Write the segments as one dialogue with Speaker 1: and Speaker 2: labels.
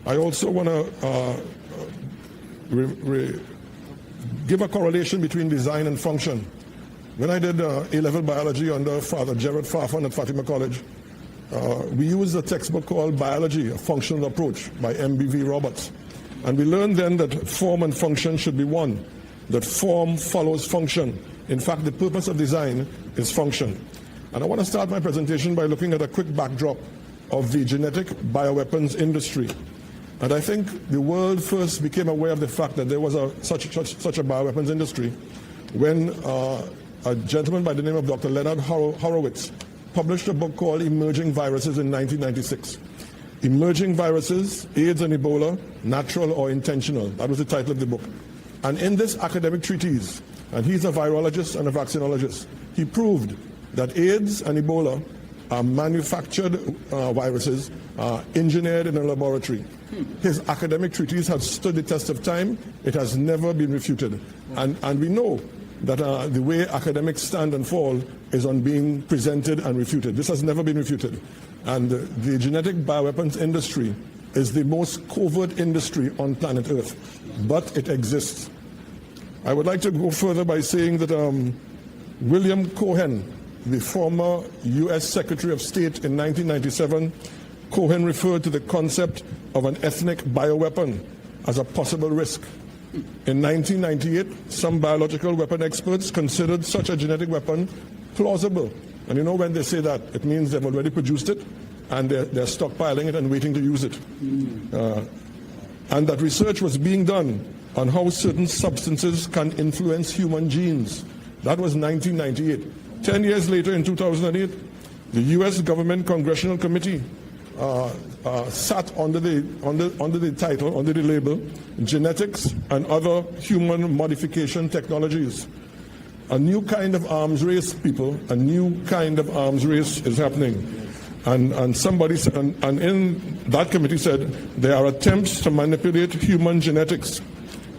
Speaker 1: I also want to give a correlation between design and function. When I did A-level biology under Father Gerard Farfan at Fatima College, we used a textbook called Biology, a Functional Approach by M.B.V. Roberts. And we learned then that form and function should be one, that form follows function. In fact, the purpose of design is function. And I want to start my presentation by looking at a quick backdrop of the genetic bioweapons industry. And I think the world first became aware of the fact that there was such a bioweapons industry when a gentleman by the name of Dr. Leonard Horowitz published a book called Emerging Viruses in 1996. Emerging Viruses, AIDS and Ebola, Natural or Intentional. That was the title of the book. And in this academic treatise, and he's a virologist and a vaccinologist, he proved that AIDS and Ebola are manufactured viruses engineered in a laboratory. His academic treatise has stood the test of time. It has never been refuted. And we know that the way academics stand and fall is on being presented and refuted. This has never been refuted. And the genetic bioweapons industry is the most covert industry on planet Earth, but it exists. I would like to go further by saying that William Cohen, the former U.S. Secretary of State in 1997, Cohen referred to the concept of an ethnic bioweapon as a possible risk. In 1998, some biological weapon experts considered such a genetic weapon plausible. And you know when they say that, it means they've already produced it and they're stockpiling it and waiting to use it. And that research was being done on how certain substances can influence human genes. That was 1998. 10 years later, in 2008, the U.S. Government Congressional Committee sat under the title, under the label, Genetics and Other Human Modification Technologies. A new kind of arms race, people, a new kind of arms race is happening. And somebody said, and in that committee said, there are attempts to manipulate human genetics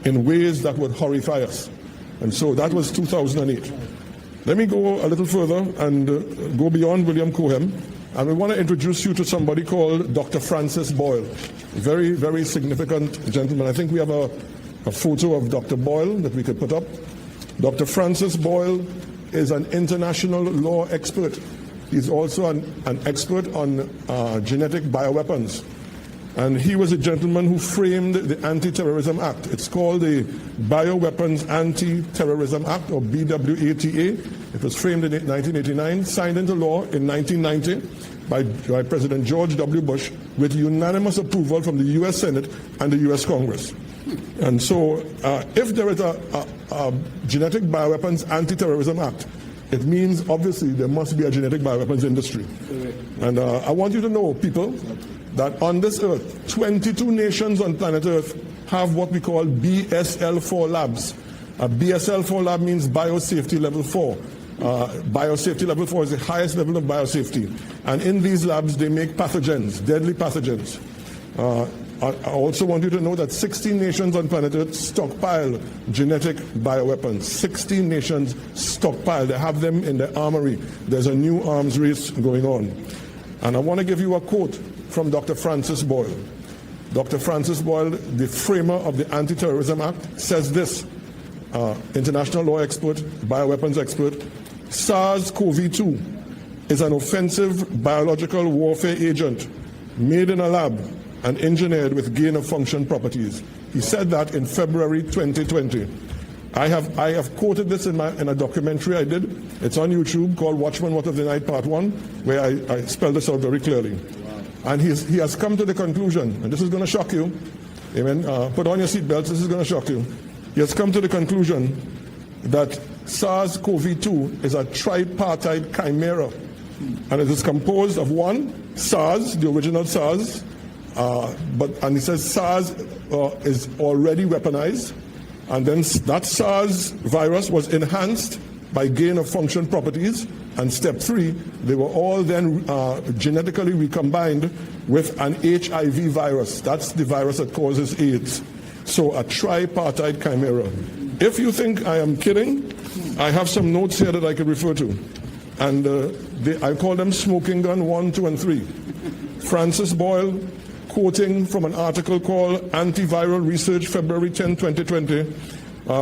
Speaker 1: in ways that would horrify us. And so that was 2008. Let me go a little further and go beyond William Cohen. And we want to introduce you to somebody called Dr. Francis Boyle. Very, very significant gentleman. I think we have a photo of Dr. Boyle that we could put up. Dr. Francis Boyle is an international law expert. He's also an expert on genetic bioweapons. And he was a gentleman who framed the Anti-Terrorism Act. It's called the Bioweapons Anti-Terrorism Act, or BWATA. It was framed in 1989, signed into law in 1990 by President George W. Bush with unanimous approval from the U.S. Senate and the U.S. Congress. And so if there is a Genetic Bioweapons Anti-Terrorism Act, it means obviously there must be a genetic bioweapons industry. And I want you to know, people, that on this earth, 22 nations on planet Earth have what we call BSL-4 labs. A BSL-4 lab means Biosafety Level 4. Biosafety Level 4 is the highest level of biosafety. And in these labs, they make pathogens, deadly pathogens. I also want you to know that 16 nations on planet Earth stockpile genetic bioweapons. 16 nations stockpile. They have them in their armory. There's a new arms race going on. And I want to give you a quote from Dr. Francis Boyle. Dr. Francis Boyle, the framer of the Anti-Terrorism Act, says this, international law expert, bioweapons expert, SARS-CoV-2 is an offensive biological warfare agent made in a lab and engineered with gain-of-function properties. He said that in February 2020. I have quoted this in a documentary I did. It's on YouTube called Watchman What of the Night Part 1, where I spell this out very clearly. Wow. And he has come to the conclusion, and this is going to shock you. Amen. Put on your seatbelts, this is going to shock you. He has come to the conclusion that SARS-CoV-2 is a tripartite chimera. And it is composed of one, SARS, the original SARS, and he says SARS is already weaponized, and then that SARS virus was enhanced by gain-of-function properties, and step 3, they were all then genetically recombined with an HIV virus. That's the virus that causes AIDS. So a tripartite chimera. If you think I am kidding, I have some notes here that I can refer to. And I call them smoking gun 1, 2, and 3. Francis Boyle quoting from an article called Antiviral Research, February 10, 2020,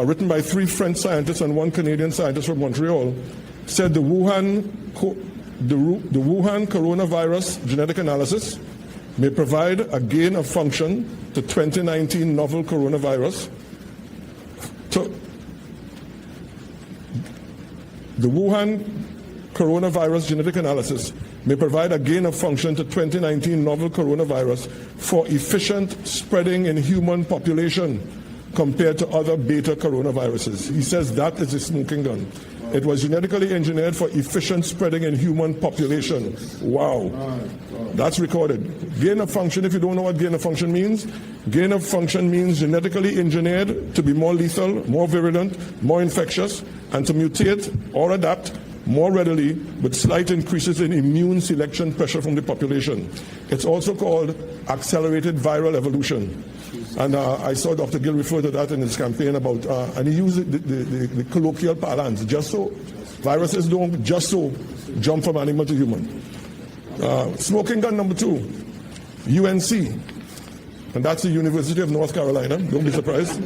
Speaker 1: written by 3 French scientists and 1 Canadian scientist from Montreal, said the Wuhan coronavirus genetic analysis may provide a gain of function to 2019 novel coronavirus. The Wuhan coronavirus genetic analysis may provide a gain of function to 2019 novel coronavirus for efficient spreading in human population compared to other beta coronaviruses. He says that is a smoking gun. It was genetically engineered for efficient spreading in human population. Wow. That's recorded. Gain of function, if you don't know what gain of function means, gain of function means genetically engineered to be more lethal, more virulent, more infectious, and to mutate or adapt more readily with slight increases in immune selection pressure from the population. It's also called accelerated viral evolution. And I saw Dr. Gill refer to that in his campaign about, and he used the colloquial parlance, just so. Viruses don't just so jump from animal to human. Smoking gun number 2, UNC. And that's the University of North Carolina. Don't be surprised.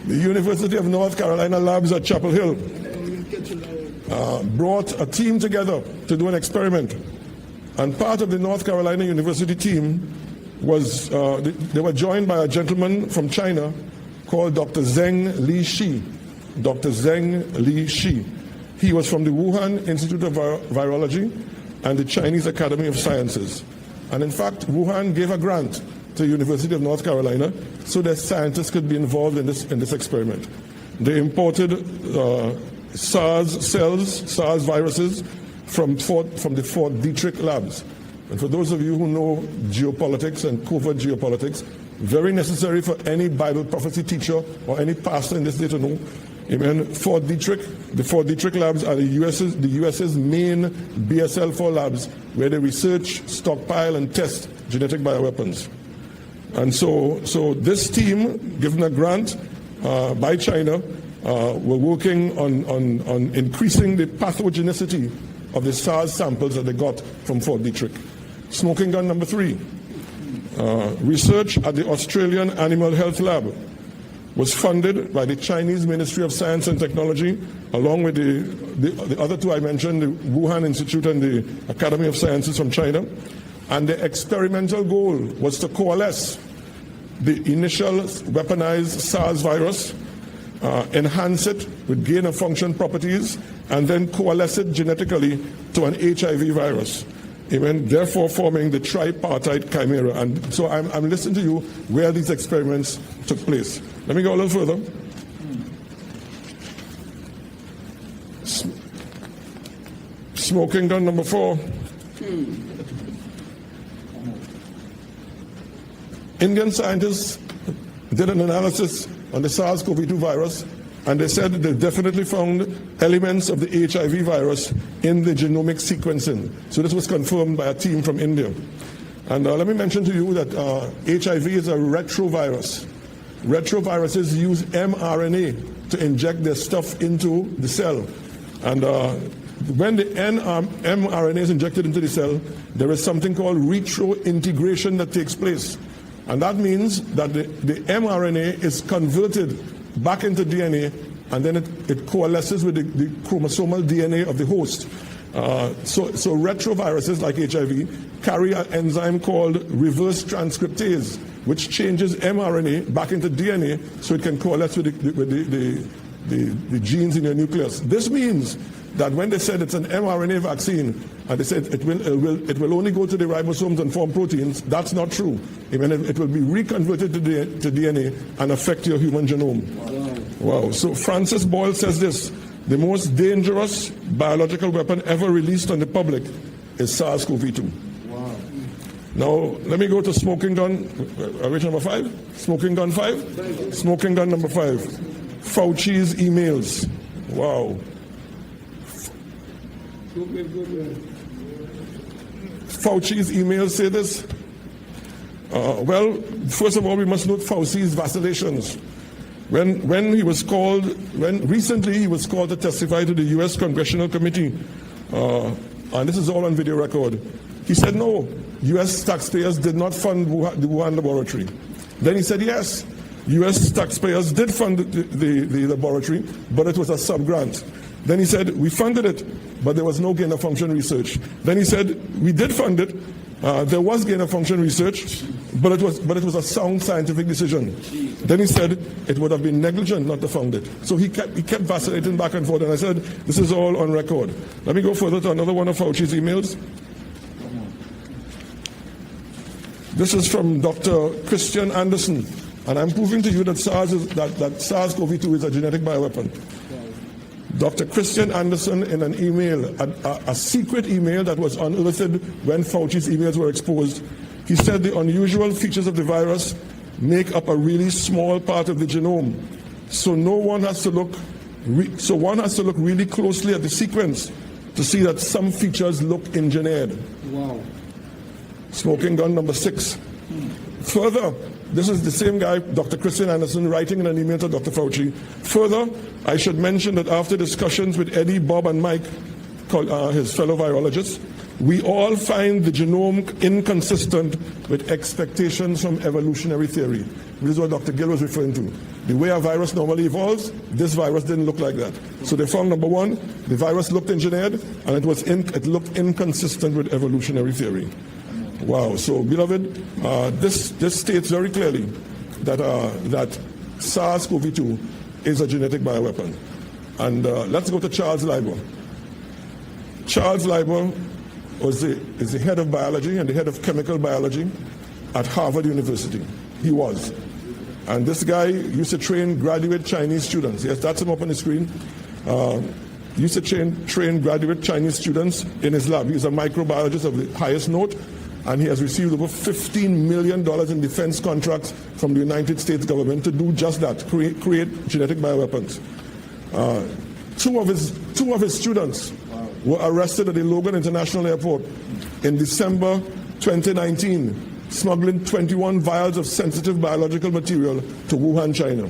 Speaker 1: The University of North Carolina labs at Chapel Hill brought a team together to do an experiment. And part of the North Carolina University team was, they were joined by a gentleman from China called Dr. Zheng Lishi. Dr. Zheng Lishi. He was from the Wuhan Institute of Virology and the Chinese Academy of Sciences. And in fact, Wuhan gave a grant to the University of North Carolina so that scientists could be involved in this experiment. They imported SARS cells, SARS viruses from the Fort Detrick labs. And for those of you who know geopolitics and covert geopolitics, very necessary for any Bible prophecy teacher or any pastor in this day to know. Amen. The Fort Detrick labs are the US's main BSL-4 labs where they research, stockpile, and test genetic bioweapons. And so this team, given a grant by China, were working on increasing the pathogenicity of the SARS samples that they got from Fort Detrick. Smoking gun number 3. Research at the Australian Animal Health Lab was funded by the Chinese Ministry of Science and Technology, along with the other 2 I mentioned, the Wuhan Institute and the Academy of Sciences from China. And the experimental goal was to coalesce the initial weaponized SARS virus, enhance it with gain of function properties, and then coalesce it genetically to an HIV virus. Amen. Therefore forming the tripartite chimera. And so I'm listening to you where these experiments took place. Let me go a little further. Smoking gun number 4. Indian scientists did an analysis on the SARS-CoV-2 virus, and they said they definitely found elements of the HIV virus in the genomic sequencing. So this was confirmed by a team from India. And let me mention to you that HIV is a retrovirus. Retroviruses use mRNA to inject their stuff into the cell. And when the mRNA is injected into the cell, there is something called retrointegration that takes place. And that means that the mRNA is converted back into DNA, and then it coalesces with the chromosomal DNA of the host. So retroviruses like HIV carry an enzyme called reverse transcriptase, which changes mRNA back into DNA so it can coalesce with the genes in your nucleus. This means that when they said it's an mRNA vaccine, and they said it will only go to the ribosomes and form proteins, that's not true. I mean, it will be reconverted to DNA and affect your human genome. Wow. So Francis Boyle says this: the most dangerous biological weapon ever released on the public is SARS-CoV-2. Wow. Now, let me go to smoking gun. Which number 5? Smoking gun 5? Smoking gun number 5. Fauci's emails. Wow. Fauci's emails say this. Well, first of all, we must note Fauci's vacillations. When he was called, recently he was called to testify to the U.S. Congressional Committee, and this is all on video record. He said, no, U.S. taxpayers did not fund the Wuhan laboratory. Then he said, yes, U.S. taxpayers did fund the laboratory, but it was a sub-grant. Then he said, we funded it, but there was no gain-of-function research. Then he said, we did fund it, there was gain-of-function research, but it was a sound scientific decision. Then he said, it would have been negligent not to fund it. So he kept vacillating back and forth, and I said, this is all on record. Let me go further to another one of Fauci's emails. This is from Dr. Christian Anderson, and I'm proving to you that SARS-CoV-2 is a genetic bioweapon. Dr. Christian Anderson, in an email, a secret email that was unearthed when Fauci's emails were exposed, he said the unusual features of the virus make up a really small part of the genome. So one has to look really closely at the sequence to see that some features look engineered.
Speaker 2: Wow.
Speaker 1: Smoking gun number 6. Further, this is the same guy, Dr. Christian Anderson, writing in an email to Dr. Fauci. Further, I should mention that after discussions with Eddie, Bob, and Mike, his fellow virologists, we all find the genome inconsistent with expectations from evolutionary evolutionary theory. This is what Dr. Gill was referring to. The way a virus normally evolves, this virus didn't look like that. So they found, number one, the virus looked engineered, and it looked inconsistent with evolutionary theory. Wow. So, beloved, this states very clearly that SARS-CoV-2 is a genetic bioweapon. And let's go to Charles Leiber. Charles Leiber is the head of biology and the head of chemical biology at Harvard University. He was. And this guy used to train graduate Chinese students. Yes, that's him up on the screen. Used to train graduate Chinese students in his lab. He's a microbiologist of the highest note, and he has received over $15 million in defense contracts from the United States government to do just that, create genetic bioweapons. Two of his students were arrested at the Logan International Airport in December 2019, smuggling 21 vials of sensitive biological material to Wuhan, China.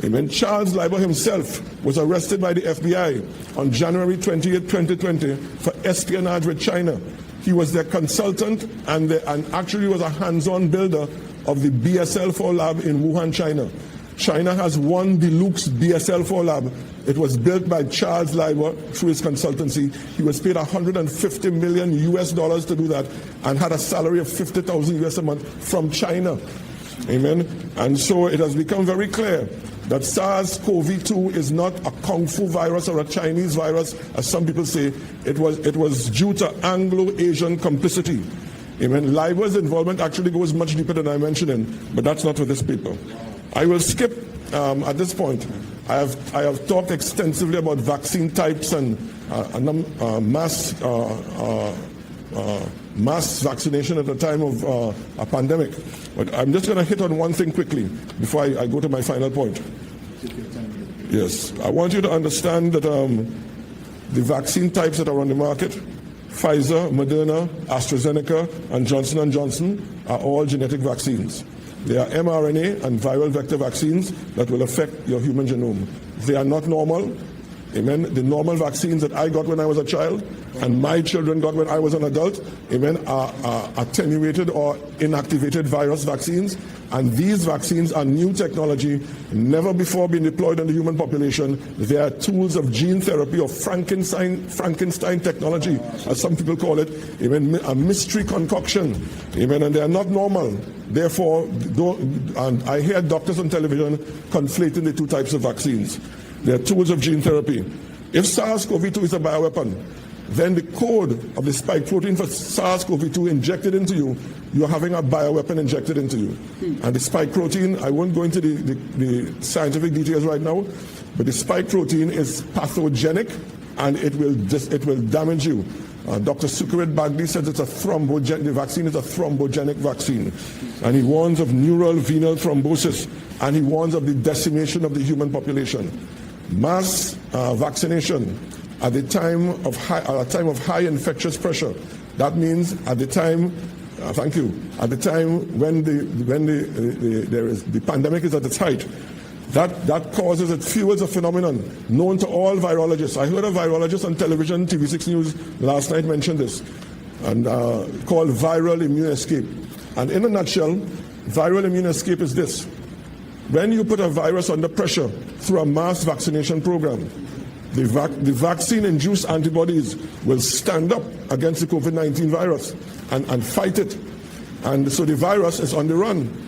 Speaker 1: Amen. Charles Leiber himself was arrested by the FBI on January 28, 2020 for espionage with China. He was their consultant and actually was a hands-on builder of the BSL-4 lab in Wuhan, China. China has one deluxe BSL-4 lab. It was built by Charles Leiber through his consultancy. He was paid $150 million to do that and had a salary of $50,000 US a month from China. Amen. And so it has become very clear that SARS-CoV-2 is not a Kung Fu virus or a Chinese virus, as some people say. It was due to Anglo-Asian complicity. Amen. Leiber's involvement actually goes much deeper than I mentioned, but that's not for this paper. I will skip at this point. I have talked extensively about vaccine types and mass vaccination at the time of a pandemic. But I'm just going to hit on one thing quickly before I go to my final point. Yes, I want you to understand that the vaccine types that are on the market, Pfizer, Moderna, AstraZeneca, and Johnson & Johnson, are all genetic vaccines. They are mRNA and viral vector vaccines that will affect your human genome. They are not normal. Amen. The normal vaccines that I got when I was a child and my children got when I was an adult, amen, are attenuated or inactivated virus vaccines. And these vaccines are new technology, never before been deployed on the human population. They are tools of gene therapy or Frankenstein technology, as some people call it, amen, a mystery concoction, amen, and they are not normal. Therefore, and I hear doctors on television conflating the two types of vaccines. They are tools of gene therapy. If SARS-CoV-2 is a bioweapon, then the code of the spike protein for SARS-CoV-2 injected into you, you're having a bioweapon injected into you. And the spike protein, I won't go into the scientific details right now, but the spike protein is pathogenic and it will damage you. Dr. Sucharit Bhakdi says the vaccine is a thrombogenic vaccine. And he warns of neural venal thrombosis, and he warns of the decimation of the human population. Mass vaccination at the time of high infectious pressure. That means at the time, at the time when the pandemic is at its height, it fuels a phenomenon known to all virologists. I heard a virologist on television, TV6 News last night mention this. and called viral immune escape. And in a nutshell, viral immune escape is this. When you put a virus under pressure through a mass vaccination program, the vaccine-induced antibodies will stand up against the COVID-19 virus and fight it. And so the virus is on the run.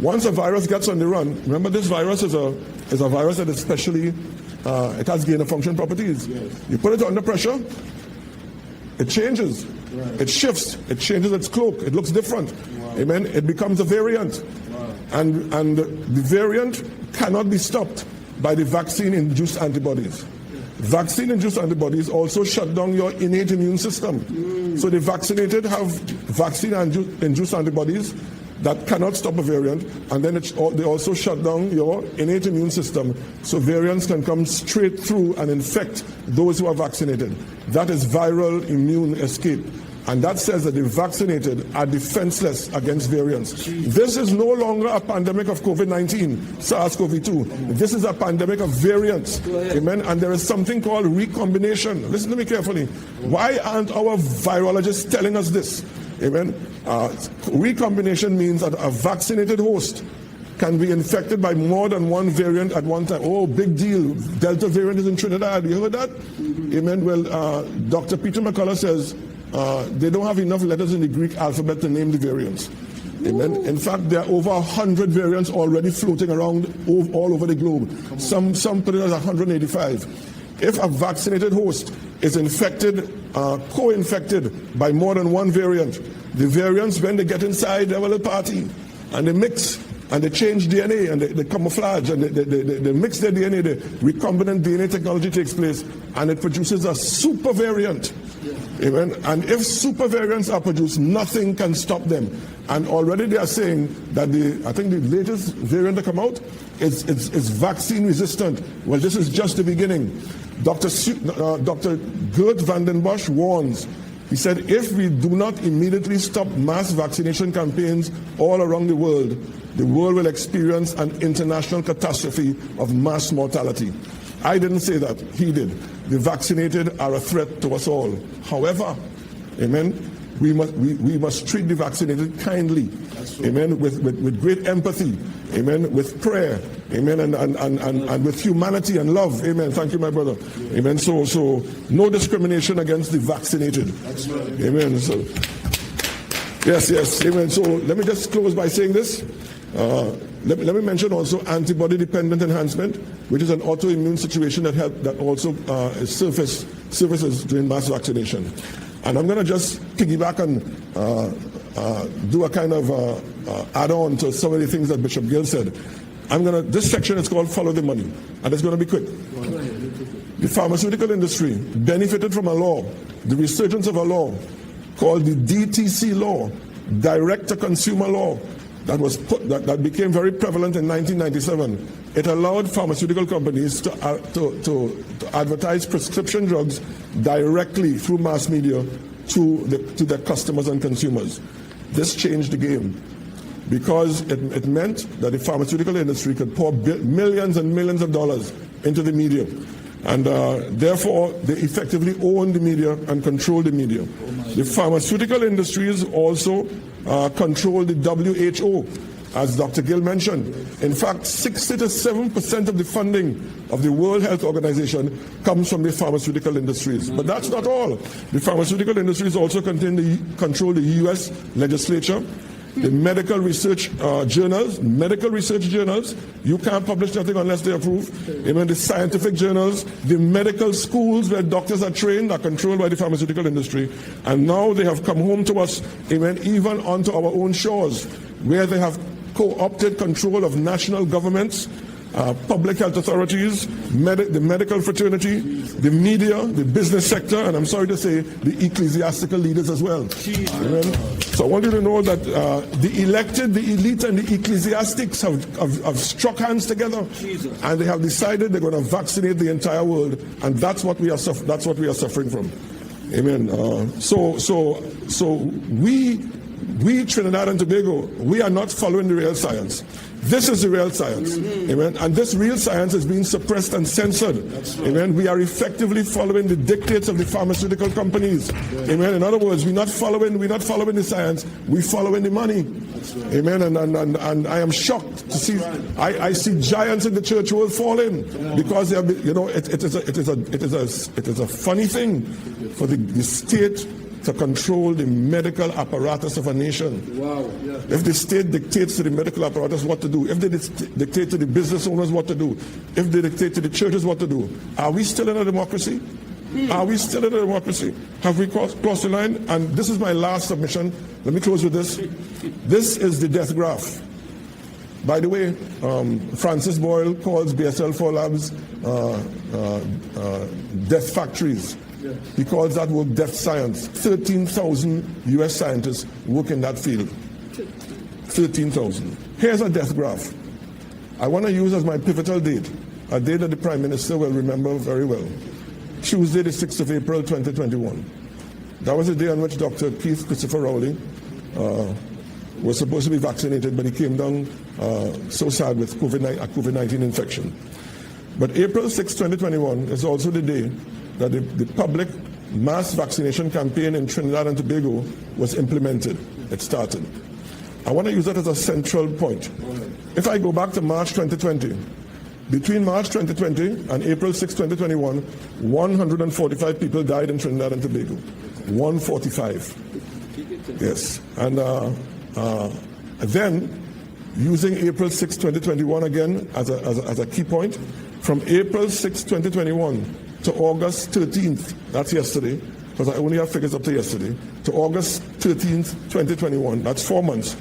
Speaker 1: Once a virus gets on the run, remember this virus is a virus that especially, it has gain-of-function properties. Yes. You put it under pressure, it changes, right. It shifts, it changes its cloak, it looks different. Wow. Amen. It becomes a variant. Wow. And the variant cannot be stopped by the vaccine-induced antibodies. Vaccine-induced antibodies also shut down your innate immune system. So the vaccinated have vaccine-induced antibodies that cannot stop a variant, and then they also shut down your innate immune system, so variants can come straight through and infect those who are vaccinated. That is viral immune escape. And that says that the vaccinated are defenseless against variants. This is no longer a pandemic of COVID-19, SARS-CoV-2. This is a pandemic of variants. Amen. And there is something called recombination. Listen to me carefully. Why aren't our virologists telling us this? Amen. Recombination means that a vaccinated host can be infected by more than one variant at one time. Oh, big deal. Delta variant is in Trinidad. You heard that? Amen. Well, Dr. Peter McCullough says, they don't have enough letters in the Greek alphabet to name the variants. Amen. In fact, there are over 100 variants already floating around all over the globe. Some put it as 185. If a vaccinated host is infected, co-infected by more than one variant, the variants, when they get inside, they have a little party and they mix and they change DNA and they camouflage and they mix their DNA. The recombinant DNA technology takes place and it produces a super variant. Amen. And if super variants are produced, nothing can stop them. And already they are saying that I think the latest variant to come out is vaccine resistant. Well, this is just the beginning. Dr. Gert van den Bosch warns. He said, if we do not immediately stop mass vaccination campaigns all around the world will experience an international catastrophe of mass mortality. I didn't say that. He did. The vaccinated are a threat to us all. However, amen, we must treat the vaccinated kindly. Amen, with great empathy. Amen, with prayer. Amen, and with humanity and love. Amen. Thank you, my brother. Amen. So no discrimination against the vaccinated. That's right. Amen. So yes. Amen. So let me just close by saying this. Let me mention also antibody-dependent enhancement, which is an autoimmune situation that also surfaces during mass vaccination. And I'm going to just piggyback and do a kind of add-on to some of the things that Bishop Gill said. This section is called Follow the Money, and it's going to be quick. The pharmaceutical industry benefited from a law, the resurgence of a law called the DTC law, direct-to-consumer law, that became very prevalent in 1997. It allowed pharmaceutical companies to advertise prescription drugs directly through mass media to their customers and consumers. This changed the game because it meant that the pharmaceutical industry could pour millions and millions of dollars into the media. And therefore, they effectively own the media and control the media. The pharmaceutical industries also control the WHO, as Dr. Gill mentioned. In fact, 67% of the funding of the World Health Organization comes from the pharmaceutical industries. But that's not all. The pharmaceutical industries also control the U.S. legislature, the medical research journals, you can't publish nothing unless they approve. Even the scientific journals, the medical schools where doctors are trained are controlled by the pharmaceutical industry. And now they have come home to us, even onto our own shores, where they have co-opted control of national governments, public health authorities, the medical fraternity, the media, the business sector, and I'm sorry to say, the ecclesiastical leaders as well. Amen. So I want you to know that the elected, the elite, and the ecclesiastics have struck hands together, and they have decided they're going to vaccinate the entire world, and that's what we are suffering from. Amen. So we, Trinidad and Tobago, we are not following the real science. This is the real science. Amen. And this real science is being suppressed and censored. Amen. We are effectively following the dictates of the pharmaceutical companies. Amen. In other words, we're not following the science, we're following the money. Amen. And I am shocked to see I see giants in the church world falling because they are, it is a funny thing for the state to control the medical apparatus of a nation.
Speaker 2: Wow. Yeah.
Speaker 1: If the state dictates to the medical apparatus what to do, if they dictate to the business owners what to do, if they dictate to the churches what to do, are we still in a democracy? Are we still in a democracy? Have we crossed the line? And this is my last submission. Let me close with this. This is the death graph. By the way, Francis Boyle calls BSL-4 labs death factories. He calls that work death science. 13,000 US scientists work in that field. 13,000. Here's a death graph. I want to use as my pivotal date, a date that the Prime Minister will remember very well. Tuesday, the 6th of April, 2021. That was the day on which Dr. Keith Christopher Rowley was supposed to be vaccinated, but he came down so sad with a COVID-19 infection. But April 6, 2021 is also the day that the public mass vaccination campaign in Trinidad and Tobago was implemented. It started. I want to use that as a central point. If I go back to March 2020, between March 2020 and April 6, 2021, 145 people died in Trinidad and Tobago. 145. Yes. And then, using April 6, 2021 again as a key point, from April 6, 2021 to August 13th, that's yesterday, because I only have figures up to yesterday, to August 13th, 2021, that's 4 months,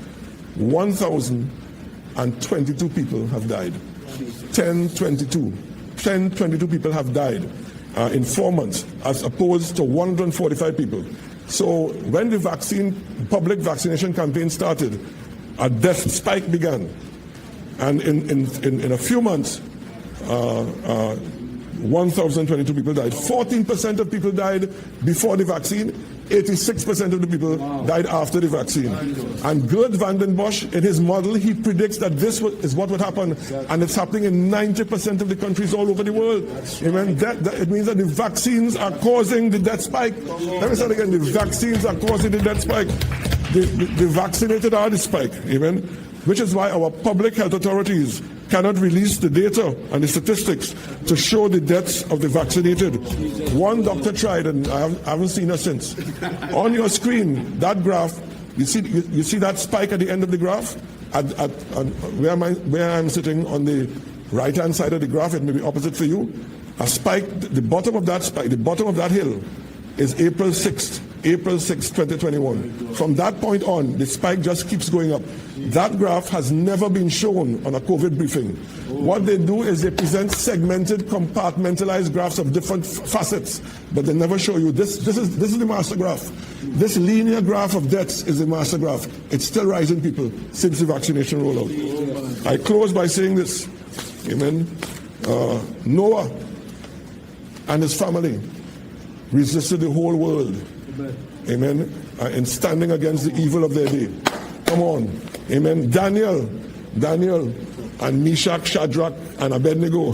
Speaker 1: 1,022 people have died. 1,022 people have died in 4 months, as opposed to 145 people. So when the public vaccination campaign started, a death spike began. And in a few months, 1,022 people died. 14% of people died before the vaccine. 86% of the people died after the vaccine. And Gerd van den Bosch, in his model, he predicts that this is what would happen. And it's happening in 90% of the countries all over the world. Amen. It means that the vaccines are causing the death spike. Let me say it again. The vaccines are causing the death spike. The vaccinated are the spike. Amen. Which is why our public health authorities cannot release the data and the statistics to show the deaths of the vaccinated. One doctor tried, and I haven't seen her since. On your screen, that graph, you see that spike at the end of the graph? Where I'm sitting on the right-hand side of the graph, it may be opposite for you. A spike, the bottom of that spike, the bottom of that hill is April 6th. April 6, 2021. From that point on, the spike just keeps going up. That graph has never been shown on a COVID briefing. What they do is they present segmented, compartmentalized graphs of different facets, but they never show you this. This is the master graph. This linear graph of deaths is the master graph. It's still rising, people, since the vaccination rollout. I close by saying this. Amen. Noah and his family resisted the whole world. Amen. In standing against the evil of their day. Come on. Amen. Daniel and Meshach, Shadrach, and Abednego.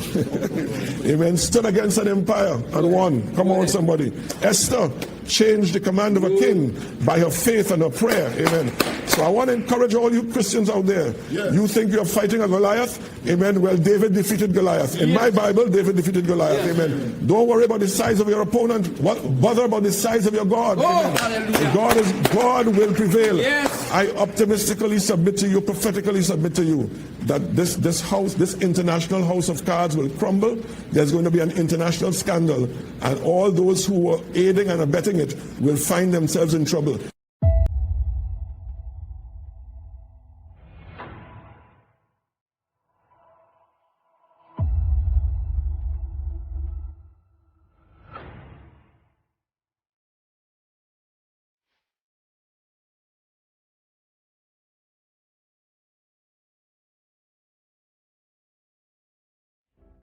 Speaker 1: Amen. Stood against an empire and won. Come on, somebody. Esther changed the command of a king by her faith and her prayer. Amen. So I want to encourage all you Christians out there. Yes. You think you're fighting a Goliath? Amen. Well, David defeated Goliath. In my Bible, David defeated Goliath. Yes. Amen. Don't worry about the size of your opponent. Bother about the size of your God. Amen. God will prevail. Yes. I optimistically submit to you, prophetically submit to you, that this international house of cards will crumble. There's going to be an international scandal, and all those who were aiding and abetting it will find themselves in trouble.